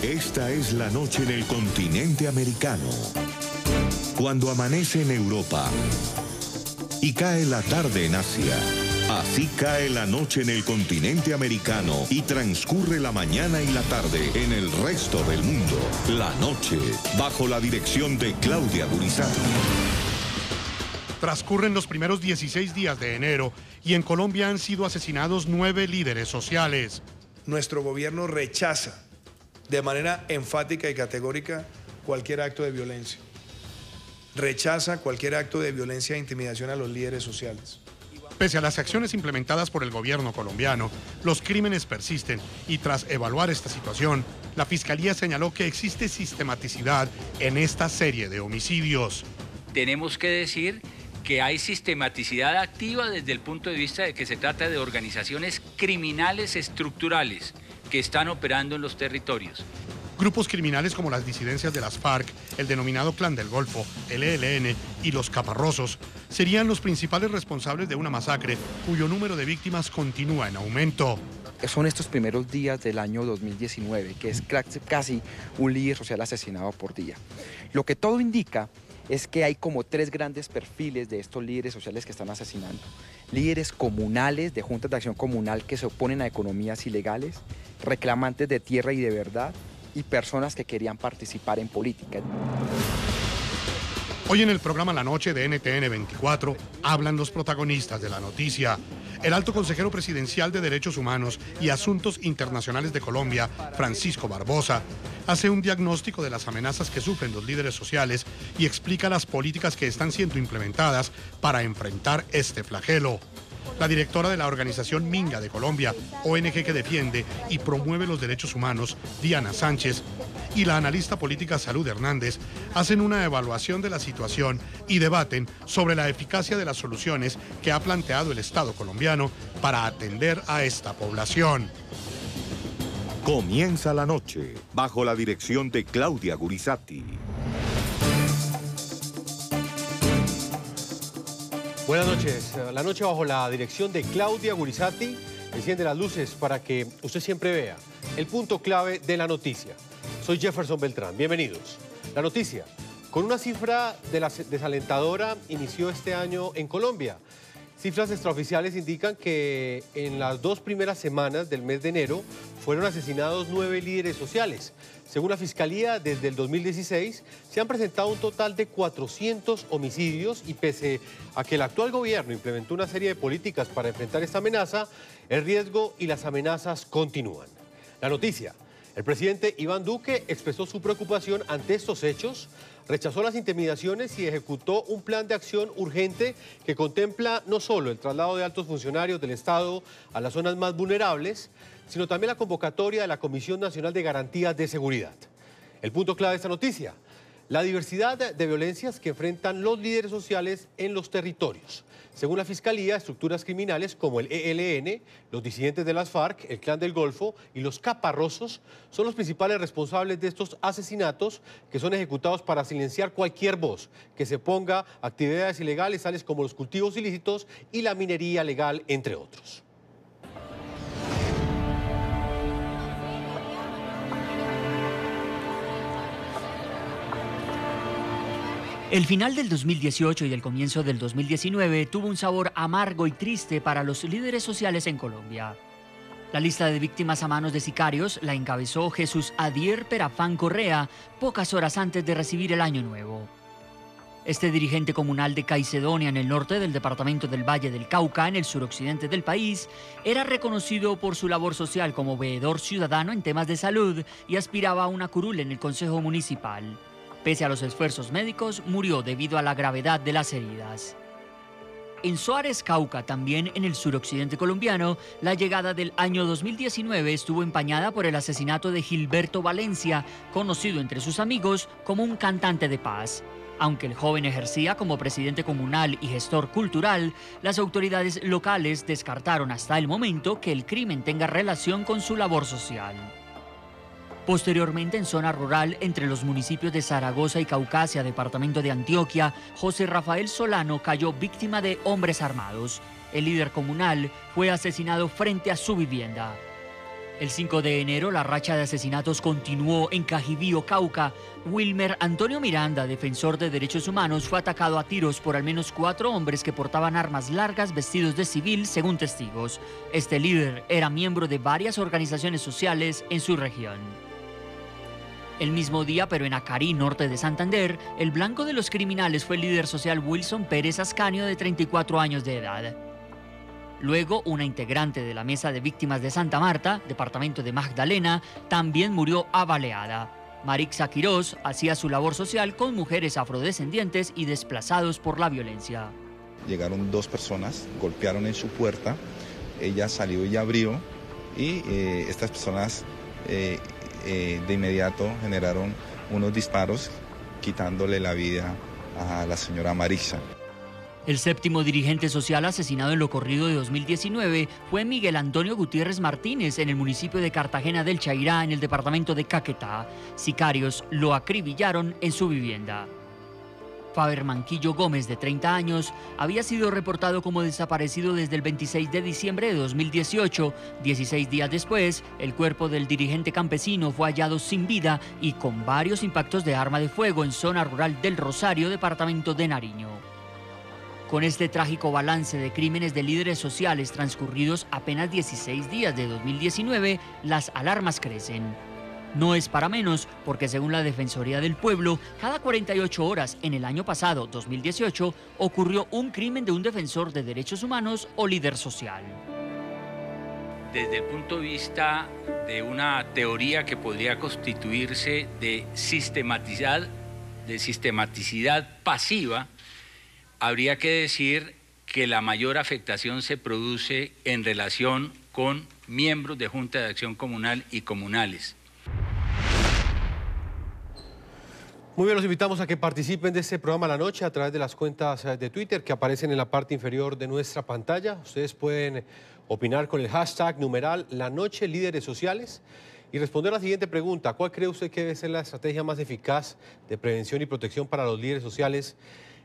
Esta es la noche en el continente americano. Cuando amanece en Europa y cae la tarde en Asia. Así cae la noche en el continente americano y transcurre la mañana y la tarde en el resto del mundo. La noche, bajo la dirección de Claudia Gurizati. Transcurren los primeros 16 días de enero y en Colombia han sido asesinados 9 líderes sociales. Nuestro gobierno rechaza de manera enfática y categórica cualquier acto de violencia. Rechaza cualquier acto de violencia e intimidación a los líderes sociales. Pese a las acciones implementadas por el gobierno colombiano, los crímenes persisten y tras evaluar esta situación, la Fiscalía señaló que existe sistematicidad en esta serie de homicidios. Tenemos que decir que hay sistematicidad activa desde el punto de vista de que se trata de organizaciones criminales estructurales que están operando en los territorios. Grupos criminales como las disidencias de las FARC, el denominado Clan del Golfo, el ELN y los Caparrosos serían los principales responsables de una masacre cuyo número de víctimas continúa en aumento. Son estos primeros días del año 2019, que es casi un líder social asesinado por día. Lo que todo indica es que hay como 3 grandes perfiles de estos líderes sociales que están asesinando. Líderes comunales, de juntas de acción comunal que se oponen a economías ilegales, reclamantes de tierra y de verdad, y personas que querían participar en política. Hoy en el programa La Noche de NTN 24 hablan los protagonistas de la noticia. El alto consejero presidencial de Derechos Humanos y Asuntos Internacionales de Colombia, Francisco Barbosa, hace un diagnóstico de las amenazas que sufren los líderes sociales y explica las políticas que están siendo implementadas para enfrentar este flagelo. La directora de la organización Minga de Colombia, ONG que defiende y promueve los derechos humanos, Diana Sánchez, y la analista política Salud Hernández hacen una evaluación de la situación y debaten sobre la eficacia de las soluciones que ha planteado el Estado colombiano para atender a esta población. Comienza la noche, bajo la dirección de Claudia Gurizati. Buenas noches. La noche bajo la dirección de Claudia Gurizati enciende las luces para que usted siempre vea el punto clave de la noticia. Soy Jefferson Beltrán. Bienvenidos. La noticia, con una cifra desalentadora, inició este año en Colombia. Cifras extraoficiales indican que en las 2 primeras semanas del mes de enero fueron asesinados 9 líderes sociales. Según la Fiscalía, desde el 2016 se han presentado un total de 400 homicidios y pese a que el actual gobierno implementó una serie de políticas para enfrentar esta amenaza, el riesgo y las amenazas continúan. La noticia. El presidente Iván Duque expresó su preocupación ante estos hechos, rechazó las intimidaciones y ejecutó un plan de acción urgente que contempla no solo el traslado de altos funcionarios del Estado a las zonas más vulnerables, sino también la convocatoria de la Comisión Nacional de Garantías de Seguridad. El punto clave de esta noticia, la diversidad de violencias que enfrentan los líderes sociales en los territorios. Según la Fiscalía, estructuras criminales como el ELN, los disidentes de las FARC, el Clan del Golfo y los Caparrosos son los principales responsables de estos asesinatos que son ejecutados para silenciar cualquier voz que se ponga a actividades ilegales tales como los cultivos ilícitos y la minería legal, entre otros. El final del 2018 y el comienzo del 2019 tuvo un sabor amargo y triste para los líderes sociales en Colombia. La lista de víctimas a manos de sicarios la encabezó Jesús Adier Perafán Correa pocas horas antes de recibir el Año Nuevo. Este dirigente comunal de Caicedonia, en el norte del departamento del Valle del Cauca, en el suroccidente del país, era reconocido por su labor social como veedor ciudadano en temas de salud y aspiraba a una curul en el Consejo Municipal. Pese a los esfuerzos médicos, murió debido a la gravedad de las heridas. En Suárez, Cauca, también en el suroccidente colombiano, la llegada del año 2019 estuvo empañada por el asesinato de Gilberto Valencia, conocido entre sus amigos como un cantante de paz. Aunque el joven ejercía como presidente comunal y gestor cultural, las autoridades locales descartaron hasta el momento que el crimen tenga relación con su labor social. Posteriormente, en zona rural, entre los municipios de Zaragoza y Caucasia, departamento de Antioquia, José Rafael Solano cayó víctima de hombres armados. El líder comunal fue asesinado frente a su vivienda. El 5 de enero, la racha de asesinatos continuó en Cajibío, Cauca. Wilmer Antonio Miranda, defensor de derechos humanos, fue atacado a tiros por al menos 4 hombres que portaban armas largas vestidos de civil, según testigos. Este líder era miembro de varias organizaciones sociales en su región. El mismo día, pero en Acarí, norte de Santander, el blanco de los criminales fue el líder social Wilson Pérez Ascanio, de 34 años de edad. Luego, una integrante de la Mesa de Víctimas de Santa Marta, departamento de Magdalena, también murió abaleada. Marixa Quirós hacía su labor social con mujeres afrodescendientes y desplazados por la violencia. Llegaron 2 personas, golpearon en su puerta, ella salió y abrió, y estas personas de inmediato generaron unos disparos quitándole la vida a la señora Marixa. El 7º dirigente social asesinado en lo corrido de 2019 fue Miguel Antonio Gutiérrez Martínez en el municipio de Cartagena del Chairá, en el departamento de Caquetá. Sicarios lo acribillaron en su vivienda. Faber Manquillo Gómez, de 30 años, había sido reportado como desaparecido desde el 26 de diciembre de 2018. 16 días después, el cuerpo del dirigente campesino fue hallado sin vida y con varios impactos de arma de fuego en zona rural del Rosario, departamento de Nariño. Con este trágico balance de crímenes de líderes sociales transcurridos apenas 16 días de 2019, las alarmas crecen. No es para menos, porque según la Defensoría del Pueblo, cada 48 horas en el año pasado, 2018, ocurrió un crimen de un defensor de derechos humanos o líder social. Desde el punto de vista de una teoría que podría constituirse de sistematicidad pasiva, habría que decir que la mayor afectación se produce en relación con miembros de Junta de Acción Comunal y comunales. Muy bien, los invitamos a que participen de este programa La Noche a través de las cuentas de Twitter que aparecen en la parte inferior de nuestra pantalla. Ustedes pueden opinar con el hashtag numeral La Noche Líderes Sociales y responder a la siguiente pregunta: ¿cuál cree usted que debe ser la estrategia más eficaz de prevención y protección para los líderes sociales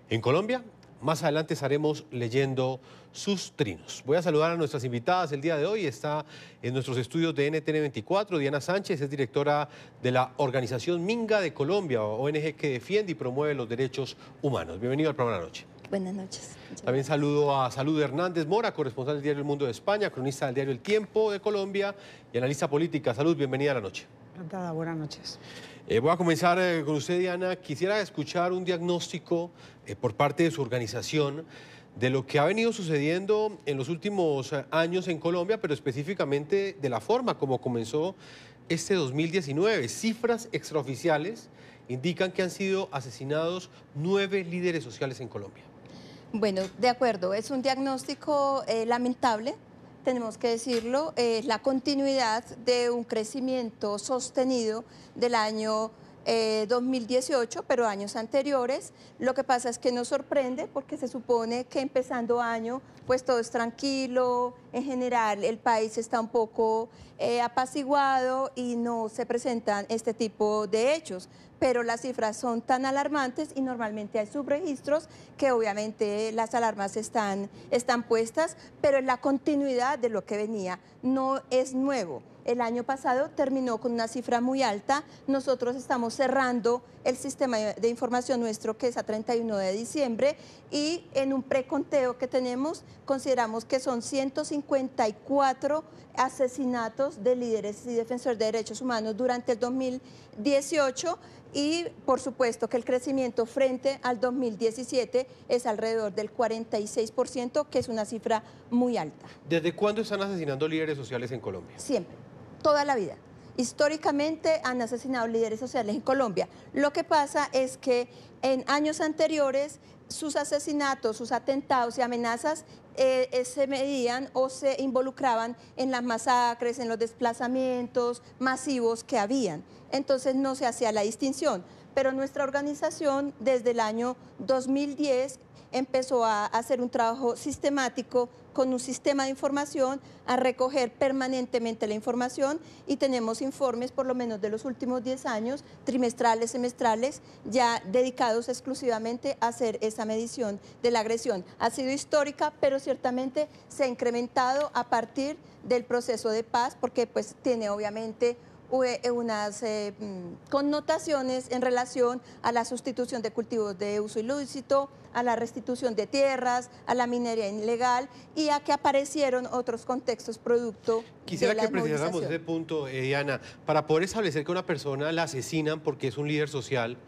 en Colombia? Más adelante estaremos leyendo sus trinos. Voy a saludar a nuestras invitadas el día de hoy. Está en nuestros estudios de NTN 24, Diana Sánchez, es directora de la organización Minga de Colombia, ONG que defiende y promueve los derechos humanos. Bienvenido al programa de la noche. Buenas noches. También saludo a Salud Hernández Mora, corresponsal del diario El Mundo de España, cronista del diario El Tiempo de Colombia y analista política. Salud, bienvenida a la noche. Encantada, buenas noches. Voy a comenzar con usted, Diana. Quisiera escuchar un diagnóstico por parte de su organización de lo que ha venido sucediendo en los últimos años en Colombia, pero específicamente de la forma como comenzó este 2019. Cifras extraoficiales indican que han sido asesinados 9 líderes sociales en Colombia. Bueno, de acuerdo, es un diagnóstico lamentable, tenemos que decirlo, la continuidad de un crecimiento sostenido del año 2018, pero años anteriores. Lo que pasa es que nos sorprende porque se supone que empezando año pues todo es tranquilo, en general el país está un poco apaciguado y no se presentan este tipo de hechos, pero las cifras son tan alarmantes y normalmente hay subregistros que obviamente las alarmas están puestas, pero en la continuidad de lo que venía, no es nuevo. El año pasado terminó con una cifra muy alta. Nosotros estamos cerrando el sistema de información nuestro, que es a 31 de diciembre, y en un preconteo que tenemos, consideramos que son 154 asesinatos de líderes y defensores de derechos humanos durante el 2018, y por supuesto que el crecimiento frente al 2017 es alrededor del 46%, que es una cifra muy alta. ¿Desde cuándo están asesinando líderes sociales en Colombia? Siempre. Toda la vida. Históricamente han asesinado líderes sociales en Colombia. Lo que pasa es que en años anteriores sus asesinatos, sus atentados y amenazas se medían o se involucraban en las masacres, en los desplazamientos masivos que habían. Entonces no se hacía la distinción. pero nuestra organización desde el año 2010 empezó a hacer un trabajo sistemático con un sistema de información, a recoger permanentemente la información y tenemos informes por lo menos de los últimos 10 años, trimestrales, semestrales, ya dedicados exclusivamente a hacer esa medición de la agresión. Ha sido histórica, pero ciertamente se ha incrementado a partir del proceso de paz, porque pues tiene obviamente unas connotaciones en relación a la sustitución de cultivos de uso ilícito, a la restitución de tierras, a la minería ilegal y a que aparecieron otros contextos producto Quisiera de la que precisáramos movilización. ese punto, Diana. Para poder establecer que una persona la asesinan porque es un líder social,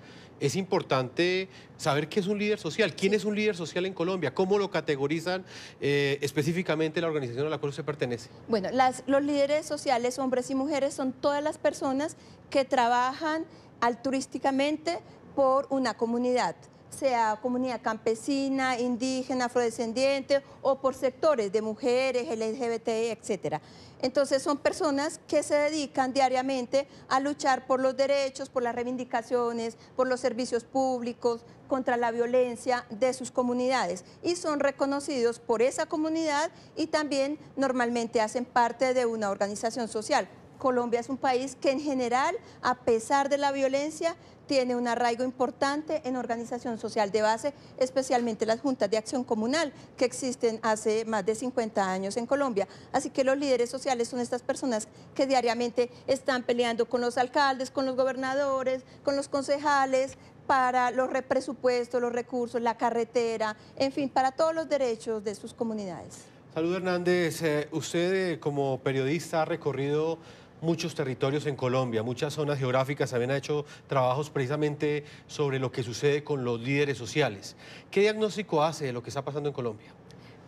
es importante saber qué es un líder social, quién es un líder social en Colombia, cómo lo categorizan específicamente la organización a la cual usted pertenece. Bueno, los líderes sociales, hombres y mujeres, son todas las personas que trabajan altruísticamente por una comunidad, sea comunidad campesina, indígena, afrodescendiente o por sectores de mujeres, LGBT, etcétera. Entonces son personas que se dedican diariamente a luchar por los derechos, por las reivindicaciones, por los servicios públicos, contra la violencia de sus comunidades y son reconocidos por esa comunidad y también normalmente hacen parte de una organización social. Colombia es un país que en general, a pesar de la violencia, tiene un arraigo importante en organización social de base, especialmente las juntas de acción comunal que existen hace más de 50 años en Colombia. Así que los líderes sociales son estas personas que diariamente están peleando con los alcaldes, con los gobernadores, con los concejales, para los presupuestos, los recursos, la carretera, en fin, para todos los derechos de sus comunidades. Salud Hernández, usted como periodista ha recorrido muchos territorios en Colombia, muchas zonas geográficas, también ha hecho trabajos precisamente sobre lo que sucede con los líderes sociales. ¿Qué diagnóstico hace de lo que está pasando en Colombia?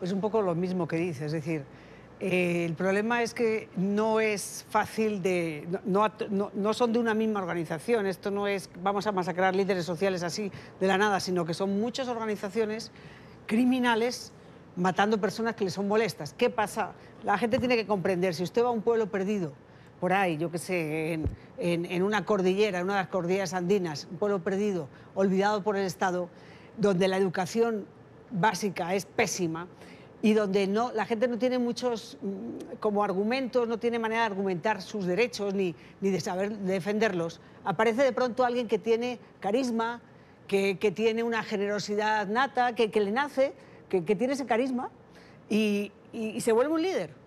Pues un poco lo mismo que dice, es decir, el problema es que no es fácil de... No son de una misma organización, esto no es vamos a masacrar líderes sociales así de la nada, sino que son muchas organizaciones criminales matando personas que les son molestas. ¿Qué pasa? La gente tiene que comprender, si usted va a un pueblo perdido, por ahí, yo qué sé, en una cordillera, en una de las cordilleras andinas, un pueblo perdido, olvidado por el Estado, donde la educación básica es pésima y donde la gente no tiene muchos como argumentos, no tiene manera de argumentar sus derechos ni de saber defenderlos, aparece de pronto alguien que tiene carisma, que tiene una generosidad nata, que le nace, que tiene ese carisma y se vuelve un líder.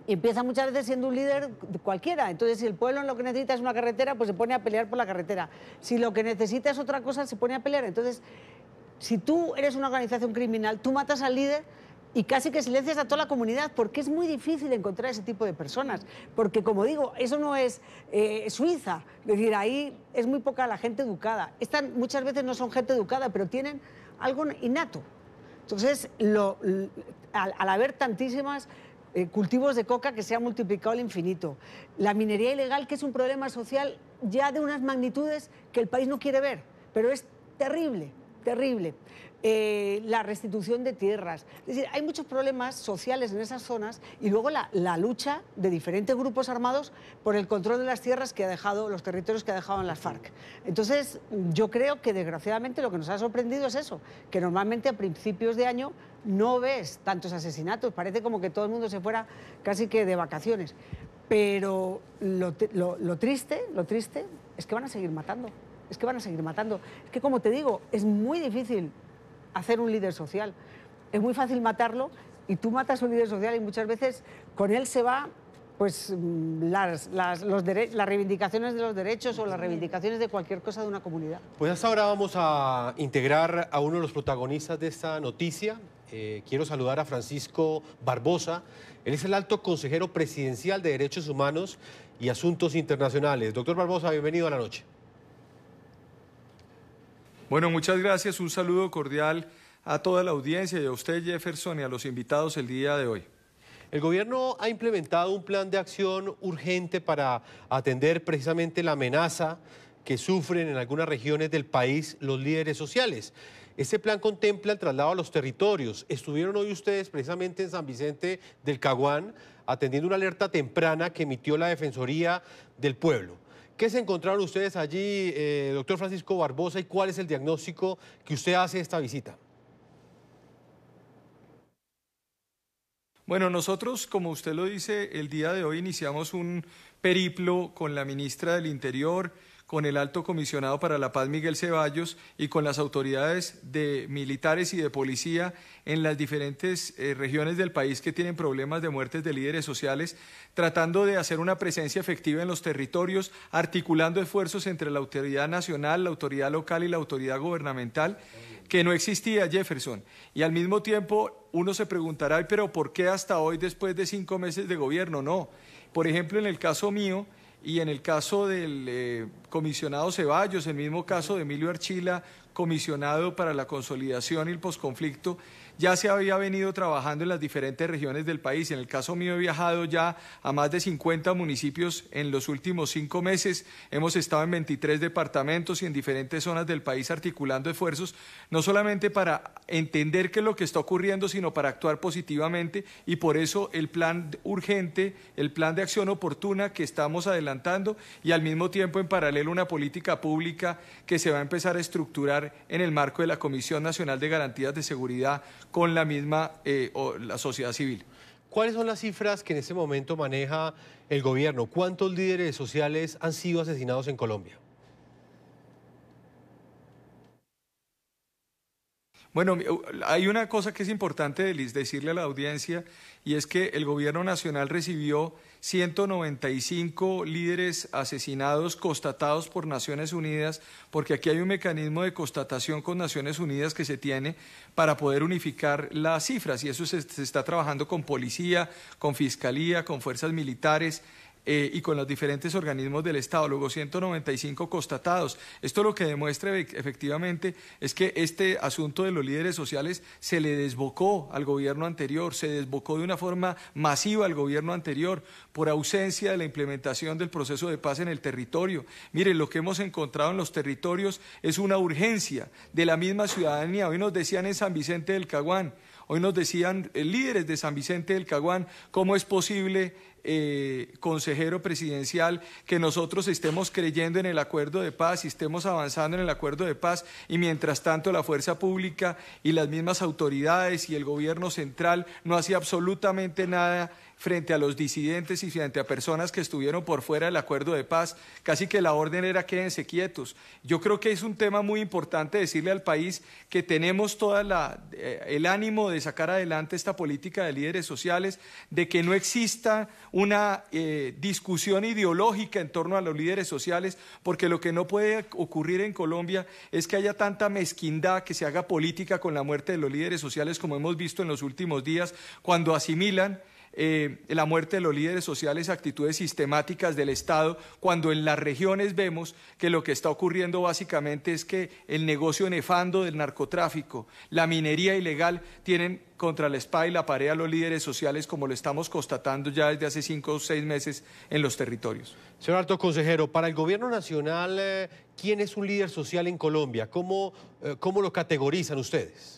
Y empieza muchas veces siendo un líder cualquiera. Entonces, si el pueblo lo que necesita es una carretera, pues se pone a pelear por la carretera. Si lo que necesita es otra cosa, se pone a pelear. Entonces, si tú eres una organización criminal, tú matas al líder y casi que silencias a toda la comunidad, porque es muy difícil encontrar ese tipo de personas. Porque, como digo, eso no es Suiza. Es decir, ahí es muy poca la gente educada. Muchas veces no son gente educada, pero tienen algo innato. Entonces, al haber tantísimas cultivos de coca que se ha multiplicado al infinito, la minería ilegal, que es un problema social ya de unas magnitudes que el país no quiere ver, pero es terrible, terrible. La restitución de tierras. Es decir, hay muchos problemas sociales en esas zonas y luego la lucha de diferentes grupos armados por el control de las tierras que ha dejado, los territorios que ha dejado en las FARC. Entonces, yo creo que desgraciadamente lo que nos ha sorprendido es eso, que normalmente a principios de año no ves tantos asesinatos, parece como que todo el mundo se fuera casi que de vacaciones. Pero lo triste es que van a seguir matando, es que van a seguir matando. Es que, como te digo, es muy difícil hacer un líder social. Es muy fácil matarlo y tú matas a un líder social y muchas veces con él se va pues las reivindicaciones de los derechos o las reivindicaciones de cualquier cosa de una comunidad. Pues hasta ahora vamos a integrar a uno de los protagonistas de esta noticia. Quiero saludar a Francisco Barbosa. Él es el alto consejero presidencial de Derechos Humanos y Asuntos Internacionales. Doctor Barbosa, bienvenido a la noche. Bueno, muchas gracias. Un saludo cordial a toda la audiencia y a usted, Jefferson, y a los invitados el día de hoy. El gobierno ha implementado un plan de acción urgente para atender precisamente la amenaza que sufren en algunas regiones del país los líderes sociales. Este plan contempla el traslado a los territorios. Estuvieron hoy ustedes precisamente en San Vicente del Caguán atendiendo una alerta temprana que emitió la Defensoría del Pueblo. ¿Qué se encontraron ustedes allí, doctor Francisco Barbosa, y cuál es el diagnóstico que usted hace de esta visita? Bueno, nosotros, como usted lo dice, el día de hoy iniciamos un periplo con la ministra del Interior, con el alto comisionado para la paz Miguel Ceballos y con las autoridades de militares y de policía en las diferentes regiones del país que tienen problemas de muertes de líderes sociales, tratando de hacer una presencia efectiva en los territorios, articulando esfuerzos entre la autoridad nacional, la autoridad local y la autoridad gubernamental, que no existía, Jefferson. Y al mismo tiempo uno se preguntará, pero ¿por qué hasta hoy, después de 5 meses de gobierno? No. Por ejemplo, en el caso mío, y en el caso del comisionado Ceballos, el mismo caso de Emilio Archila, comisionado para la consolidación y el posconflicto, ya se había venido trabajando en las diferentes regiones del país. En el caso mío he viajado ya a más de 50 municipios en los últimos 5 meses. Hemos estado en 23 departamentos y en diferentes zonas del país articulando esfuerzos, no solamente para entender qué es lo que está ocurriendo, sino para actuar positivamente, y por eso el plan urgente, el plan de acción oportuna que estamos adelantando, y al mismo tiempo en paralelo una política pública que se va a empezar a estructurar en el marco de la Comisión Nacional de Garantías de Seguridad con la misma la sociedad civil. ¿Cuáles son las cifras que en este momento maneja el gobierno? ¿Cuántos líderes sociales han sido asesinados en Colombia? Bueno, hay una cosa que es importante decirle a la audiencia, y es que el gobierno nacional recibió 195 líderes asesinados constatados por Naciones Unidas, porque aquí hay un mecanismo de constatación con Naciones Unidas que se tiene para poder unificar las cifras, y eso se está trabajando con policía, con fiscalía, con fuerzas militares, y con los diferentes organismos del Estado, luego 195 constatados. Esto lo que demuestra efectivamente es que este asunto de los líderes sociales se le desbocó al gobierno anterior, se desbocó de una forma masiva al gobierno anterior por ausencia de la implementación del proceso de paz en el territorio. Miren, lo que hemos encontrado en los territorios es una urgencia de la misma ciudadanía. Hoy nos decían en San Vicente del Caguán, hoy nos decían líderes de San Vicente del Caguán, ¿cómo es posible, consejero presidencial, que nosotros estemos creyendo en el acuerdo de paz y estemos avanzando en el acuerdo de paz, y mientras tanto la fuerza pública y las mismas autoridades y el gobierno central no hacía absolutamente nada frente a los disidentes y frente a personas que estuvieron por fuera del acuerdo de paz? Casi que la orden era quédense quietos. Yo creo que es un tema muy importante decirle al país que tenemos el ánimo de sacar adelante esta política de líderes sociales, de que no exista una discusión ideológica en torno a los líderes sociales, porque lo que no puede ocurrir en Colombia es que haya tanta mezquindad, que se haga política con la muerte de los líderes sociales, como hemos visto en los últimos días, cuando asimilan la muerte de los líderes sociales a actitudes sistemáticas del Estado, cuando en las regiones vemos que lo que está ocurriendo básicamente es que el negocio nefando del narcotráfico, la minería ilegal, tienen contra la espada y la pared a los líderes sociales, como lo estamos constatando ya desde hace 5 o 6 meses en los territorios. Señor alto consejero, para el gobierno nacional, ¿quién es un líder social en Colombia? ¿Cómo lo categorizan ustedes?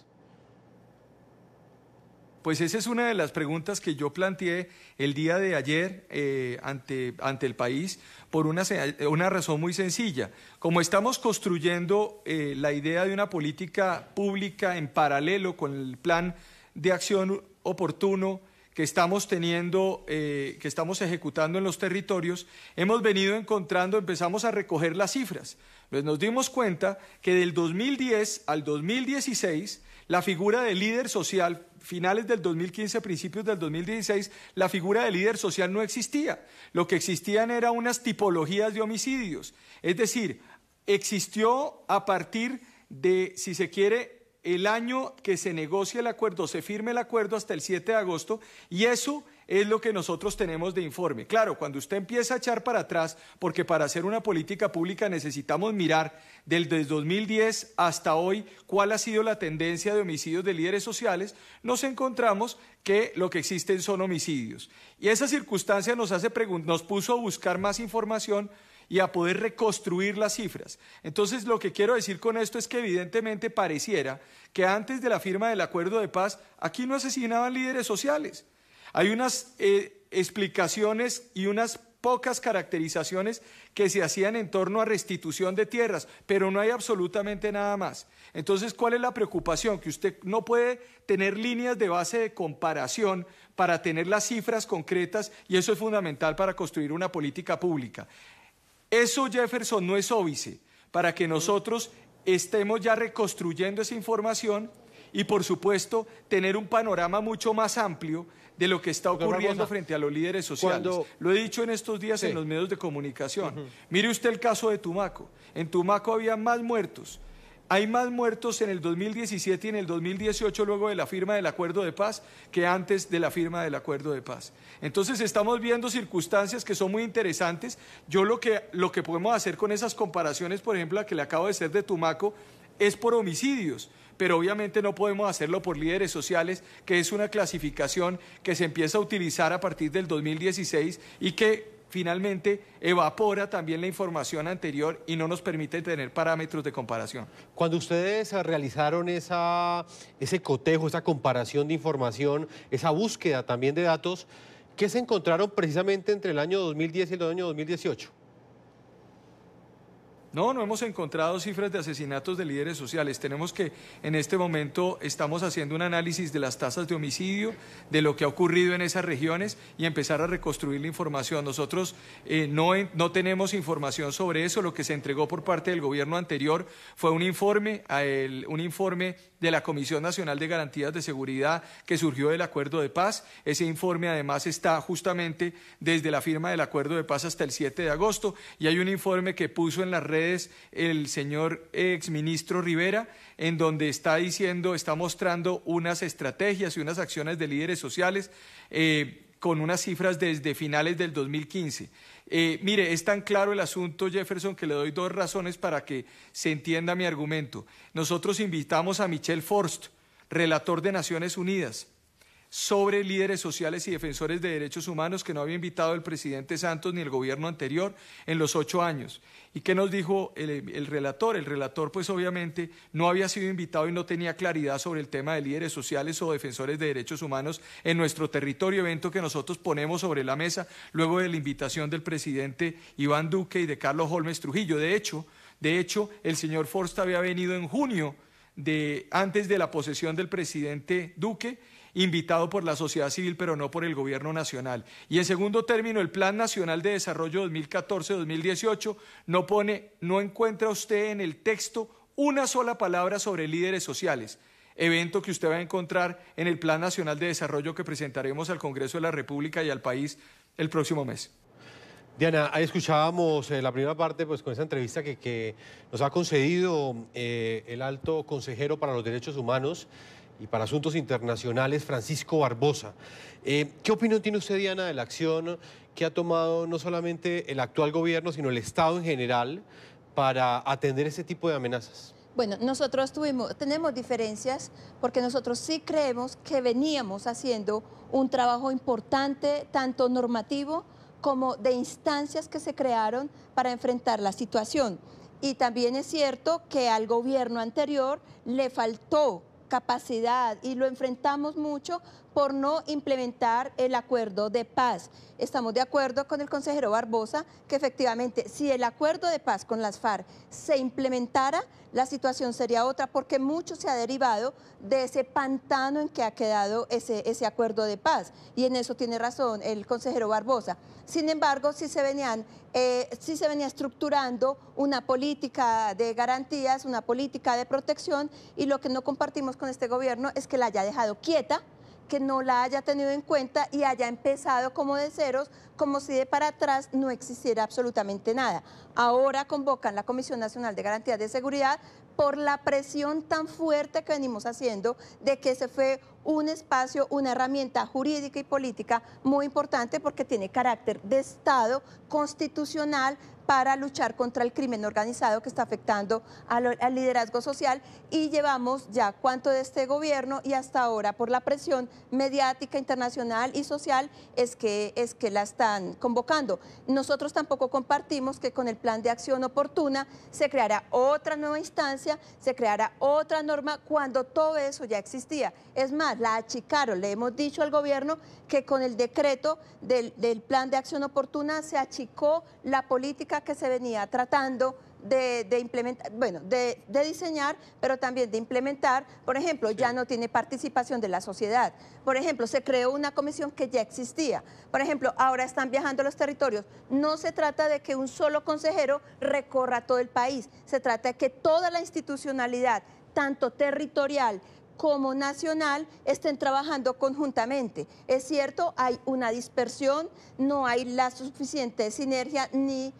Pues esa es una de las preguntas que yo planteé el día de ayer ante el país, por una razón muy sencilla. Como estamos construyendo la idea de una política pública en paralelo con el plan de acción oportuno que estamos teniendo, que estamos ejecutando en los territorios, hemos venido empezamos a recoger las cifras. Pues nos dimos cuenta que del 2010 al 2016, la figura de líder social, finales del 2015, principios del 2016, la figura de líder social no existía. Lo que existían eran unas tipologías de homicidios. Es decir, existió a partir de, si se quiere, el año que se negocia el acuerdo, se firme el acuerdo hasta el 7 de agosto, y eso es lo que nosotros tenemos de informe. Claro, cuando usted empieza a echar para atrás, porque para hacer una política pública necesitamos mirar desde 2010 hasta hoy cuál ha sido la tendencia de homicidios de líderes sociales, nos encontramos que lo que existen son homicidios. Y esa circunstancia nos puso a buscar más información y a poder reconstruir las cifras. Entonces, lo que quiero decir con esto es que evidentemente pareciera que antes de la firma del acuerdo de paz, aquí no asesinaban líderes sociales. Hay unas explicaciones y unas pocas caracterizaciones que se hacían en torno a restitución de tierras, pero no hay absolutamente nada más. Entonces, ¿cuál es la preocupación? Que usted no puede tener líneas de base de comparación para tener las cifras concretas, y eso es fundamental para construir una política pública. Eso, Jefferson, no es óbice para que nosotros estemos ya reconstruyendo esa información y, por supuesto, tener un panorama mucho más amplio de lo que está ocurriendo frente a los líderes sociales. Lo he dicho en estos días en los medios de comunicación. Mire usted el caso de Tumaco. En Tumaco había más muertos. Hay más muertos en el 2017 y en el 2018 luego de la firma del acuerdo de paz que antes de la firma del acuerdo de paz. Entonces estamos viendo circunstancias que son muy interesantes. Yo lo que podemos hacer con esas comparaciones, por ejemplo, la que le acabo de hacer de Tumaco, es por homicidios, pero obviamente no podemos hacerlo por líderes sociales, que es una clasificación que se empieza a utilizar a partir del 2016 y que finalmente evapora también la información anterior y no nos permite tener parámetros de comparación. Cuando ustedes realizaron ese cotejo, esa comparación de información, esa búsqueda también de datos, ¿qué se encontraron precisamente entre el año 2010 y el año 2018? No hemos encontrado cifras de asesinatos de líderes sociales. Tenemos que, en este momento, estamos haciendo un análisis de las tasas de homicidio, de lo que ha ocurrido en esas regiones y empezar a reconstruir la información. Nosotros no tenemos información sobre eso. Lo que se entregó por parte del gobierno anterior fue un informe de la Comisión Nacional de Garantías de Seguridad que surgió del Acuerdo de Paz. Ese informe, además, está justamente desde la firma del Acuerdo de Paz hasta el 7 de agosto y hay un informe que puso en las redes el señor exministro Rivera, en donde está mostrando unas estrategias y unas acciones de líderes sociales con unas cifras desde finales del 2015. Mire, es tan claro el asunto, Jefferson, que le doy dos razones para que se entienda mi argumento. Nosotros invitamos a Michel Forst, relator de Naciones Unidas, sobre líderes sociales y defensores de derechos humanos, que no había invitado el presidente Santos ni el gobierno anterior en los 8 años. ¿Y qué nos dijo el relator? El relator, pues obviamente, no había sido invitado y no tenía claridad sobre el tema de líderes sociales o defensores de derechos humanos en nuestro territorio, evento que nosotros ponemos sobre la mesa luego de la invitación del presidente Iván Duque y de Carlos Holmes Trujillo. De hecho, el señor Forst había venido en junio, antes de la posesión del presidente Duque, invitado por la sociedad civil, pero no por el gobierno nacional. Y en segundo término, el Plan Nacional de Desarrollo 2014-2018 no encuentra usted en el texto una sola palabra sobre líderes sociales, evento que usted va a encontrar en el Plan Nacional de Desarrollo que presentaremos al Congreso de la República y al país el próximo mes. Diana, ahí escuchábamos la primera parte pues, con esa entrevista que nos ha concedido el alto consejero para los derechos humanos y para asuntos internacionales, Francisco Barbosa. ¿Qué opinión tiene usted, Diana, de la acción que ha tomado no solamente el actual gobierno, sino el Estado en general para atender ese tipo de amenazas? Bueno, nosotros tenemos diferencias porque nosotros sí creemos que veníamos haciendo un trabajo importante, tanto normativo como de instancias que se crearon para enfrentar la situación. Y también es cierto que al gobierno anterior le faltó capacidad y lo enfrentamos mucho por no implementar el acuerdo de paz. Estamos de acuerdo con el consejero Barbosa que efectivamente si el acuerdo de paz con las FARC se implementara, la situación sería otra porque mucho se ha derivado de ese pantano en que ha quedado ese acuerdo de paz y en eso tiene razón el consejero Barbosa. Sin embargo, sí se venía estructurando una política de garantías, una política de protección y lo que no compartimos con este gobierno es que la haya dejado quieta, que no la haya tenido en cuenta y haya empezado como de ceros, como si de para atrás no existiera absolutamente nada. Ahora convocan la Comisión Nacional de Garantías de Seguridad por la presión tan fuerte que venimos haciendo de que ese fue un espacio, una herramienta jurídica y política muy importante porque tiene carácter de Estado constitucional para luchar contra el crimen organizado que está afectando al liderazgo social, y llevamos ya cuánto de este gobierno, y hasta ahora por la presión mediática internacional y social es que la están convocando. Nosotros tampoco compartimos que con el plan de acción oportuna se creara otra nueva instancia, se creara otra norma cuando todo eso ya existía. Es más, la achicaron. Le hemos dicho al gobierno que con el decreto del plan de acción oportuna se achicó la política que se venía tratando de implementar, bueno, de diseñar, pero también de implementar. Por ejemplo, ya no tiene participación de la sociedad. Por ejemplo, se creó una comisión que ya existía. Por ejemplo, ahora están viajando a los territorios. No se trata de que un solo consejero recorra todo el país. Se trata de que toda la institucionalidad, tanto territorial como nacional, estén trabajando conjuntamente. Es cierto, hay una dispersión, no hay la suficiente sinergia ni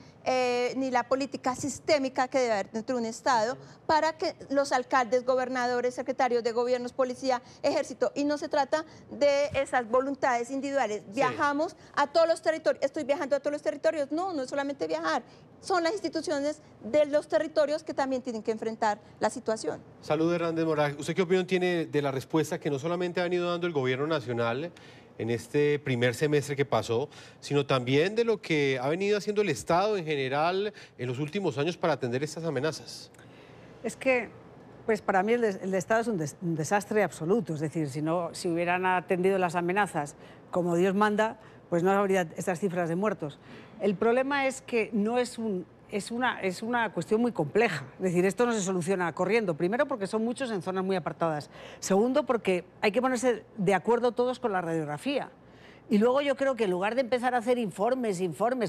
la política sistémica que debe haber dentro de un Estado para que los alcaldes, gobernadores, secretarios de gobiernos, policía, ejército, y no se trata de esas voluntades individuales. Viajamos a todos los territorios, estoy viajando a todos los territorios. No, no es solamente viajar, son las instituciones de los territorios que también tienen que enfrentar la situación. Salud, Hernández Moraes. ¿Usted qué opinión tiene de la respuesta que no solamente ha venido dando el gobierno nacional en este primer semestre que pasó, sino también de lo que ha venido haciendo el Estado en general en los últimos años para atender estas amenazas? Es que, pues para mí el Estado es un desastre absoluto. Es decir, si hubieran atendido las amenazas como Dios manda, pues no habría estas cifras de muertos. El problema es que no es una cuestión muy compleja. Es decir, esto no se soluciona corriendo. Primero, porque son muchos en zonas muy apartadas. Segundo, porque hay que ponerse de acuerdo todos con la radiografía. Y luego yo creo que en lugar de empezar a hacer informes,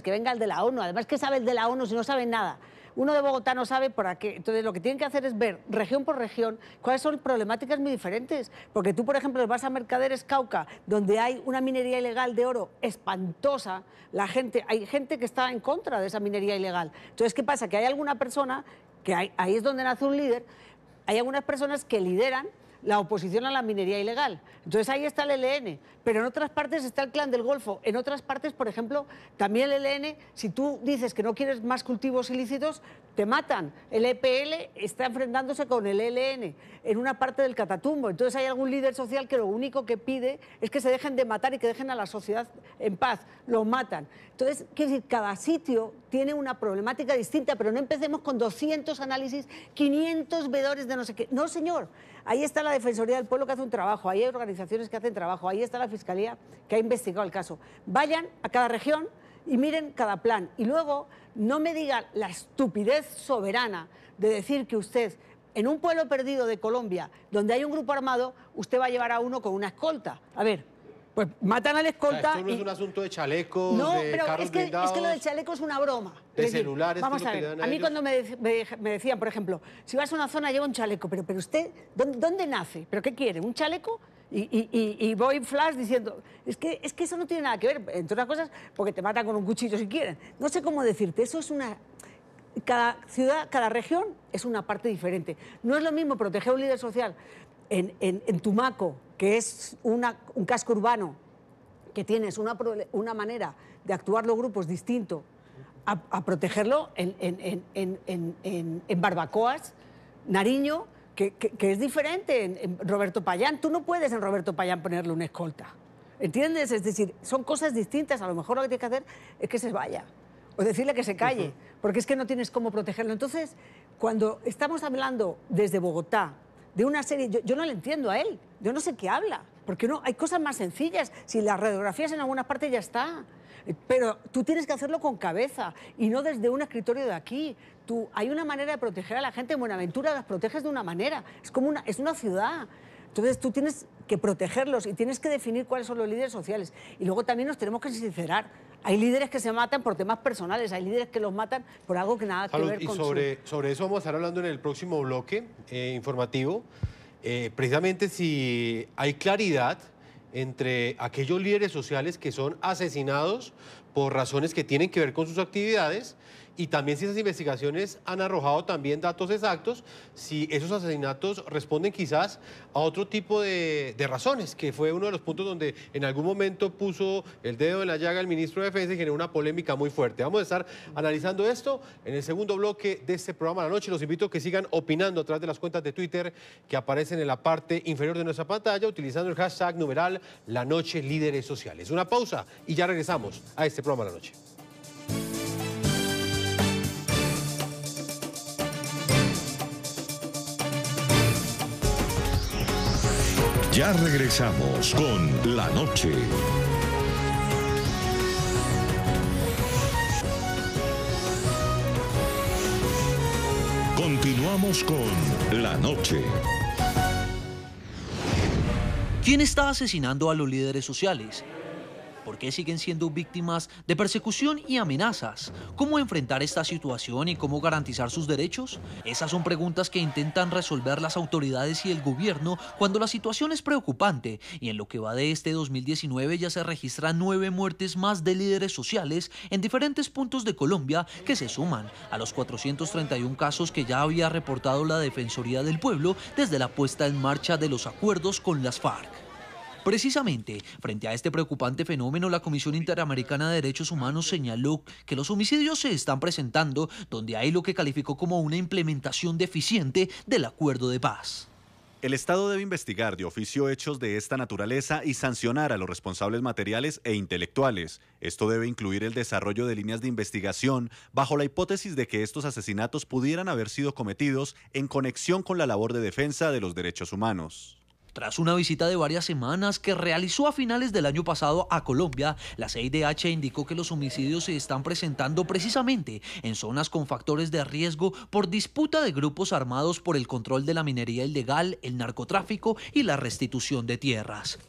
que venga el de la ONU, además, ¿qué sabe el de la ONU si no sabe nada? Uno de Bogotá no sabe por qué. Entonces, lo que tienen que hacer es ver, región por región, cuáles son problemáticas muy diferentes. Porque tú, por ejemplo, vas a Mercaderes, Cauca, donde hay una minería ilegal de oro espantosa. Hay gente que está en contra de esa minería ilegal. Entonces, ¿qué pasa? Que hay alguna persona, ahí es donde nace un líder, hay algunas personas que lideran la oposición a la minería ilegal. Entonces ahí está el ELN, pero en otras partes está el Clan del Golfo. En otras partes, por ejemplo, también el ELN, si tú dices que no quieres más cultivos ilícitos, te matan. El EPL está enfrentándose con el ELN en una parte del Catatumbo. Entonces hay algún líder social que lo único que pide es que se dejen de matar y que dejen a la sociedad en paz. Lo matan. Entonces, quiero decir, cada sitio tiene una problemática distinta, pero no empecemos con 200 análisis, 500 veedores de no sé qué. No, señor. Ahí está la Defensoría del Pueblo que hace un trabajo, ahí hay organizaciones que hacen trabajo, ahí está la Fiscalía que ha investigado el caso. Vayan a cada región y miren cada plan. Y luego no me diga la estupidez soberana de decir que usted, en un pueblo perdido de Colombia, donde hay un grupo armado, usted va a llevar a uno con una escolta. A ver, pues matan al escolta. Esto no es un asunto de chalecos, no, de pero carros blindados. Es que lo del chaleco es una broma. De celulares. Vamos a ver, a mí cuando me decían, por ejemplo, si vas a una zona lleva un chaleco, pero usted, ¿dónde nace? ¿Pero qué quiere? ¿Un chaleco? Y voy flash diciendo, es que eso no tiene nada que ver, entre otras cosas, porque te matan con un cuchillo si quieren. No sé cómo decirte, eso es una... Cada ciudad, cada región es una parte diferente. No es lo mismo proteger a un líder social en Tumaco, que es un casco urbano, que tienes una manera de actuar los grupos distinto, a protegerlo en Barbacoas, Nariño, que es diferente en Roberto Payán. Tú no puedes en Roberto Payán ponerle una escolta, ¿entiendes? Es decir, son cosas distintas. A lo mejor lo que tienes que hacer es que se vaya o decirle que se calle, porque es que no tienes cómo protegerlo. Entonces, cuando estamos hablando desde Bogotá de una serie, yo no le entiendo a él, yo no sé qué habla, porque no, hay cosas más sencillas. Si las radiografías en algunas partes ya está, pero tú tienes que hacerlo con cabeza y no desde un escritorio de aquí. Hay una manera de proteger a la gente. En Buenaventura las proteges de una manera, es una ciudad. Entonces tú tienes que protegerlos y tienes que definir cuáles son los líderes sociales. Y luego también nos tenemos que sincerar. Hay líderes que se matan por temas personales, hay líderes que los matan por algo que nada que ver con sobre eso vamos a estar hablando en el próximo bloque informativo. Precisamente si hay claridad entre aquellos líderes sociales que son asesinados por razones que tienen que ver con sus actividades y también si esas investigaciones han arrojado también datos exactos, si esos asesinatos responden quizás a otro tipo de razones, que fue uno de los puntos donde en algún momento puso el dedo en la llaga el ministro de Defensa y generó una polémica muy fuerte. Vamos a estar analizando esto en el segundo bloque de este programa de la noche. Los invito a que sigan opinando a través de las cuentas de Twitter que aparecen en la parte inferior de nuestra pantalla, utilizando el hashtag numeral La Noche Líderes Sociales. Una pausa y ya regresamos a este programa de la noche. Ya regresamos con La Noche. Continuamos con La Noche. ¿Quién está asesinando a los líderes sociales? ¿Por qué siguen siendo víctimas de persecución y amenazas? ¿Cómo enfrentar esta situación y cómo garantizar sus derechos? Esas son preguntas que intentan resolver las autoridades y el gobierno cuando la situación es preocupante, y en lo que va de este 2019 ya se registran 9 muertes más de líderes sociales en diferentes puntos de Colombia, que se suman a los 431 casos que ya había reportado la Defensoría del Pueblo desde la puesta en marcha de los acuerdos con las FARC. Precisamente, frente a este preocupante fenómeno, la Comisión Interamericana de Derechos Humanos señaló que los homicidios se están presentando donde hay lo que calificó como una implementación deficiente del acuerdo de paz. El Estado debe investigar de oficio hechos de esta naturaleza y sancionar a los responsables materiales e intelectuales. Esto debe incluir el desarrollo de líneas de investigación bajo la hipótesis de que estos asesinatos pudieran haber sido cometidos en conexión con la labor de defensa de los derechos humanos. Tras una visita de varias semanas que realizó a finales del año pasado a Colombia, la CIDH indicó que los homicidios se están presentando precisamente en zonas con factores de riesgo por disputa de grupos armados por el control de la minería ilegal, el narcotráfico y la restitución de tierras.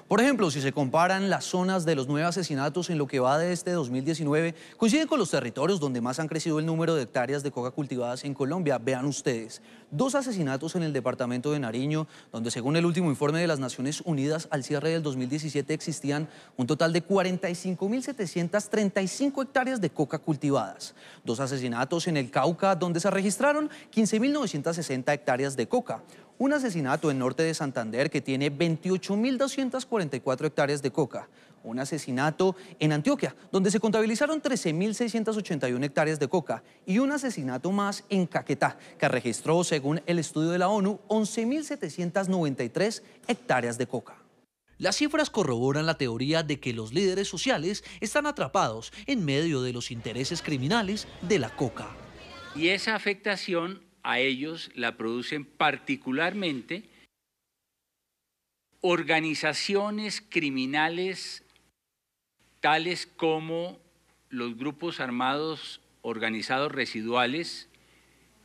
Por ejemplo, si se comparan las zonas de los 9 asesinatos en lo que va de este 2019, coinciden con los territorios donde más han crecido el número de hectáreas de coca cultivadas en Colombia. Vean ustedes, 2 asesinatos en el departamento de Nariño, donde según el último informe de las Naciones Unidas, al cierre del 2017 existían un total de 45.735 hectáreas de coca cultivadas. 2 asesinatos en el Cauca, donde se registraron 15.960 hectáreas de coca. Un asesinato en norte de Santander que tiene 28.244 hectáreas de coca. Un asesinato en Antioquia, donde se contabilizaron 13.681 hectáreas de coca. Y un asesinato más en Caquetá, que registró, según el estudio de la ONU, 11.793 hectáreas de coca. Las cifras corroboran la teoría de que los líderes sociales están atrapados en medio de los intereses criminales de la coca. Y esa afectación a ellos la producen particularmente organizaciones criminales tales como los grupos armados organizados residuales,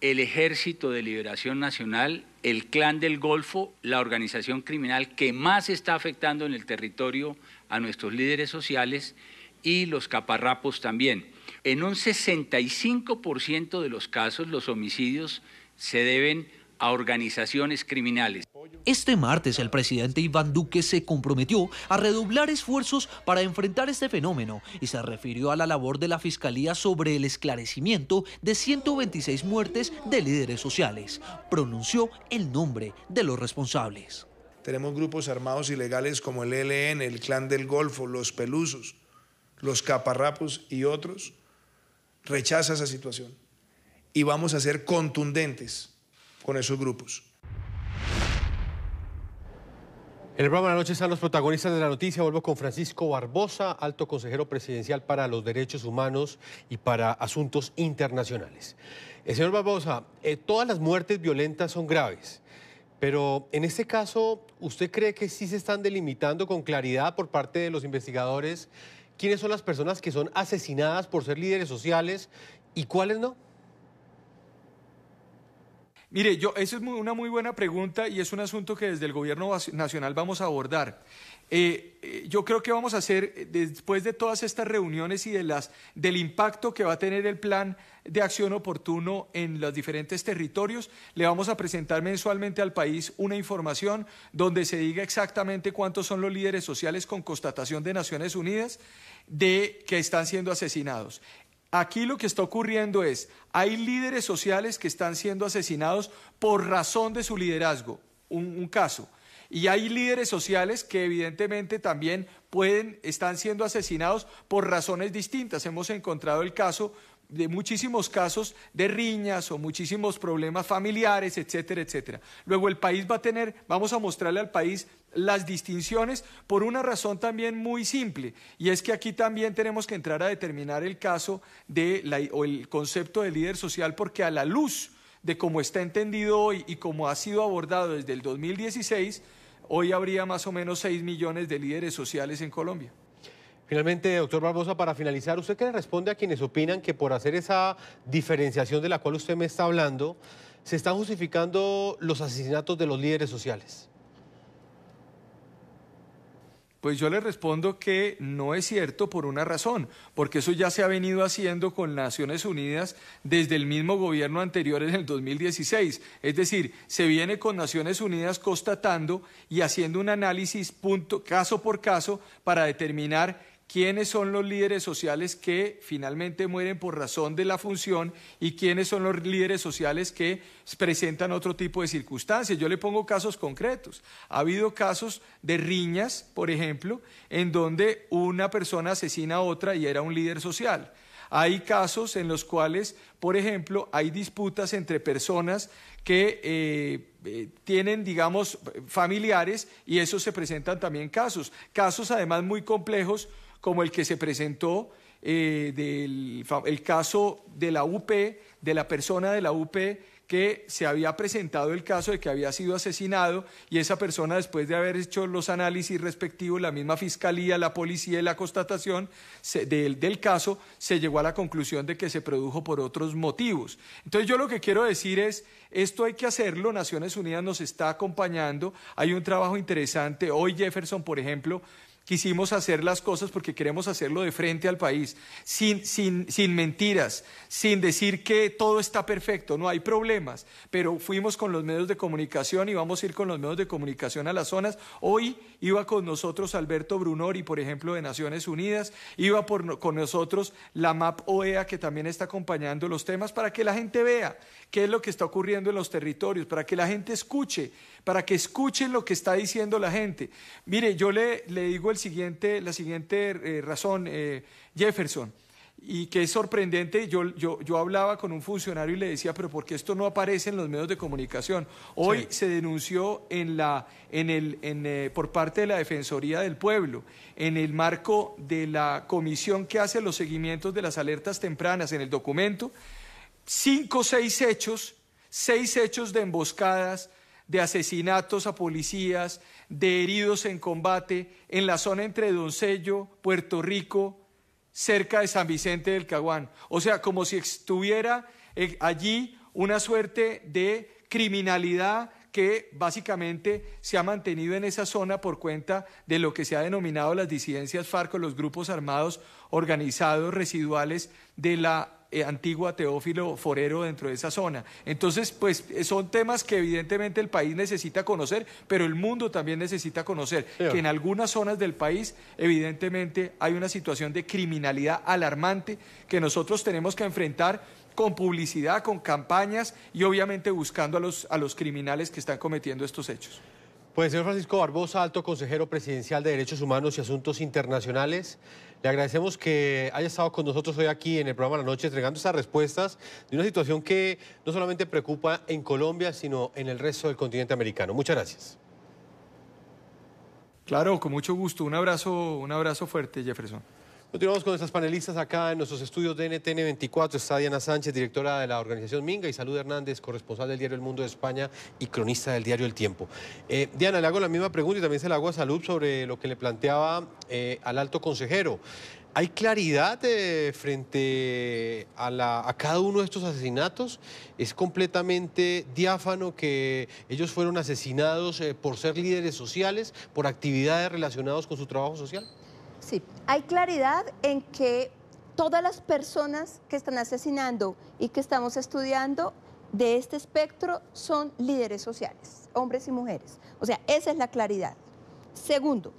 el Ejército de Liberación Nacional, el Clan del Golfo, la organización criminal que más está afectando en el territorio a nuestros líderes sociales, y los caparrapos también. En un 65% de los casos, los homicidios se deben a organizaciones criminales. Este martes, el presidente Iván Duque se comprometió a redoblar esfuerzos para enfrentar este fenómeno y se refirió a la labor de la Fiscalía sobre el esclarecimiento de 126 muertes de líderes sociales. Pronunció el nombre de los responsables. Tenemos grupos armados ilegales como el ELN, el Clan del Golfo, los Pelusos, los Caparrapos y otros. Rechaza esa situación y vamos a ser contundentes con esos grupos. En el programa de la noche están los protagonistas de la noticia. Vuelvo con Francisco Barbosa, alto consejero presidencial para los derechos humanos y para asuntos internacionales. Señor Barbosa, todas las muertes violentas son graves, pero en este caso, ¿usted cree que sí se están delimitando con claridad por parte de los investigadores quiénes son las personas que son asesinadas por ser líderes sociales y cuáles no? Mire, esa es una muy buena pregunta y es un asunto que desde el Gobierno Nacional vamos a abordar. Yo creo que vamos a hacer, después de todas estas reuniones y del impacto que va a tener el plan de acción oportuno en los diferentes territorios, le vamos a presentar mensualmente al país una información donde se diga exactamente cuántos son los líderes sociales con constatación de Naciones Unidas de que están siendo asesinados. Aquí lo que está ocurriendo es, hay líderes sociales que están siendo asesinados por razón de su liderazgo, un caso. Y hay líderes sociales que evidentemente también están siendo asesinados por razones distintas. Hemos encontrado el caso de muchísimos casos de riñas o muchísimos problemas familiares, etcétera, etcétera. Luego el país vamos a mostrarle al país las distinciones por una razón también muy simple, y es que aquí también tenemos que entrar a determinar el caso o el concepto de líder social, porque a la luz de cómo está entendido hoy y cómo ha sido abordado desde el 2016, hoy habría más o menos 6 millones de líderes sociales en Colombia. Finalmente, doctor Barbosa, para finalizar, ¿usted qué le responde a quienes opinan que por hacer esa diferenciación de la cual usted me está hablando, se están justificando los asesinatos de los líderes sociales? Pues yo le respondo que no es cierto por una razón, porque eso ya se ha venido haciendo con Naciones Unidas desde el mismo gobierno anterior en el 2016. Es decir, se viene con Naciones Unidas constatando y haciendo un análisis caso por caso para determinar quiénes son los líderes sociales que finalmente mueren por razón de la función y quiénes son los líderes sociales que presentan otro tipo de circunstancias. Yo le pongo casos concretos. Ha habido casos de riñas, por ejemplo, en donde una persona asesina a otra y era un líder social. Hay casos en los cuales, por ejemplo, hay disputas entre personas que tienen, digamos, familiares, y eso se presentan también casos además muy complejos, como el que se presentó el caso de la UP, de la persona de la UP que se había presentado el caso de que había sido asesinado, y esa persona, después de haber hecho los análisis respectivos, la misma fiscalía, la policía y la constatación del caso, se llegó a la conclusión de que se produjo por otros motivos. Entonces yo lo que quiero decir es, esto hay que hacerlo, Naciones Unidas nos está acompañando, hay un trabajo interesante. Hoy, Jefferson, por ejemplo, quisimos hacer las cosas porque queremos hacerlo de frente al país, sin mentiras, sin decir que todo está perfecto, no hay problemas, pero fuimos con los medios de comunicación y vamos a ir con los medios de comunicación a las zonas. Hoy iba con nosotros Alberto Brunori, por ejemplo, de Naciones Unidas, iba con nosotros la MAP OEA, que también está acompañando los temas, para que la gente vea qué es lo que está ocurriendo en los territorios, para que la gente escuche, para que escuchen lo que está diciendo la gente. Mire, yo le digo la siguiente razón, Jefferson, y que es sorprendente. Yo hablaba con un funcionario y le decía, pero ¿por qué esto no aparece en los medios de comunicación? Hoy se denunció por parte de la Defensoría del Pueblo, en el marco de la comisión que hace los seguimientos de las alertas tempranas, en el documento, 5 o 6 hechos, 6 hechos de emboscadas, de asesinatos a policías, de heridos en combate en la zona entre Doncello, Puerto Rico, cerca de San Vicente del Caguán. O sea, como si estuviera allí una suerte de criminalidad que básicamente se ha mantenido en esa zona por cuenta de lo que se ha denominado las disidencias FARC, o los grupos armados organizados residuales de la antigua Teófilo Forero dentro de esa zona. Entonces, pues son temas que evidentemente el país necesita conocer, pero el mundo también necesita conocer que en algunas zonas del país evidentemente hay una situación de criminalidad alarmante que nosotros tenemos que enfrentar con publicidad, con campañas y obviamente buscando a los criminales que están cometiendo estos hechos. Pues, señor Francisco Barbosa, alto consejero presidencial de Derechos Humanos y Asuntos Internacionales, le agradecemos que haya estado con nosotros hoy aquí en el programa La Noche, entregando estas respuestas de una situación que no solamente preocupa en Colombia, sino en el resto del continente americano. Muchas gracias. Claro, con mucho gusto. Un abrazo fuerte, Jefferson. Continuamos con nuestras panelistas acá en nuestros estudios de NTN 24. Está Diana Sánchez, directora de la organización Minga, y Salud Hernández, corresponsal del diario El Mundo de España y cronista del diario El Tiempo. Diana, le hago la misma pregunta y también se la hago a Salud sobre lo que le planteaba al alto consejero. ¿Hay claridad frente a cada uno de estos asesinatos? ¿Es completamente diáfano que ellos fueron asesinados por ser líderes sociales, por actividades relacionadas con su trabajo social? Sí, hay claridad en que todas las personas que están asesinando y que estamos estudiando de este espectro son líderes sociales, hombres y mujeres. O sea, esa es la claridad. Segundo,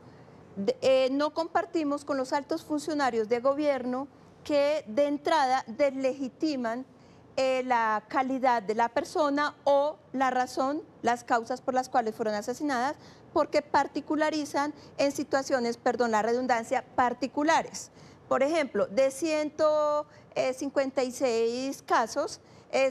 no compartimos con los altos funcionarios de gobierno que de entrada deslegitiman la calidad de la persona o la razón, las causas por las cuales fueron asesinadas, porque particularizan en situaciones, perdón la redundancia, particulares. Por ejemplo, de 156 casos,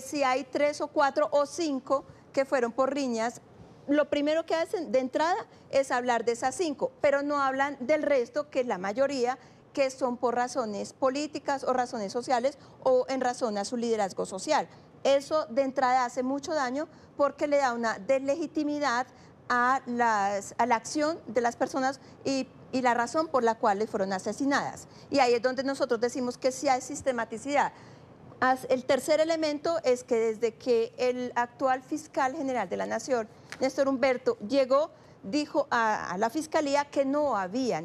si hay 3 o 4 o 5 que fueron por riñas, lo primero que hacen de entrada es hablar de esas 5, pero no hablan del resto, que es la mayoría, que son por razones políticas o razones sociales o en razón a su liderazgo social. Eso de entrada hace mucho daño porque le da una deslegitimidad a la acción de las personas y la razón por la cual fueron asesinadas. Y ahí es donde nosotros decimos que sí hay sistematicidad. El tercer elemento es que desde que el actual fiscal general de la Nación, Néstor Humberto, llegó, dijo a la Fiscalía que no había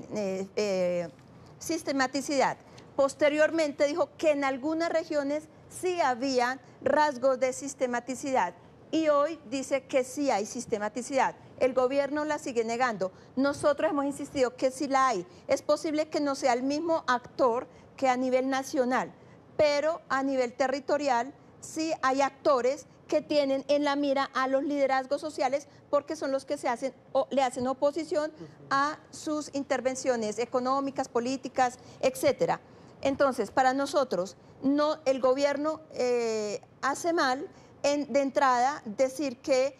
sistematicidad. Posteriormente dijo que en algunas regiones sí había rasgos de sistematicidad y hoy dice que sí hay sistematicidad. El gobierno la sigue negando. Nosotros hemos insistido que sí la hay. Es posible que no sea el mismo actor que a nivel nacional, pero a nivel territorial sí hay actores que tienen en la mira a los liderazgos sociales porque son los que le hacen oposición a sus intervenciones económicas, políticas, etcétera. Entonces, para nosotros, el gobierno hace mal de entrada decir que